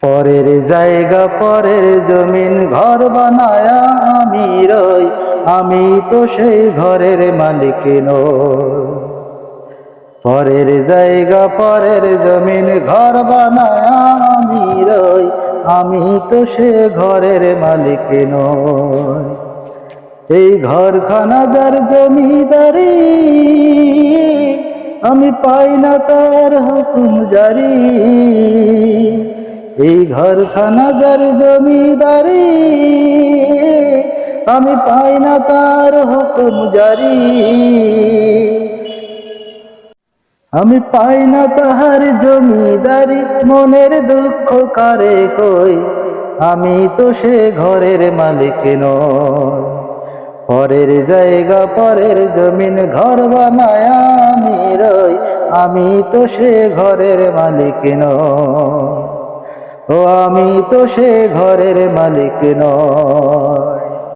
পরের জায়গা পরের জমিন ঘর বানায়া আমি রই, আমি তো সেই ঘরের মালিক নই। পরের জায়গা পরের জমিন ঘর বানায়া আমি রই, আমি তো সে ঘরের মালিক নই। এই ঘরখানা যার জমিদারি, আমি পাই না তার হুকুম জারি। এই ঘরখানা যার জমিদারি, আমি পাই না তার হুকুম জারি। আমি পাই না তাহার জমিদারি, মনের দুঃখ কারে কই, আমি তো সে ঘরের মালিক নই। পরের জায়গা পরের জমিন ঘর বানায়া আমি রই, আমি তো সে ঘরের মালিক নই। ও আমি তো সে ঘরের মালিক নই।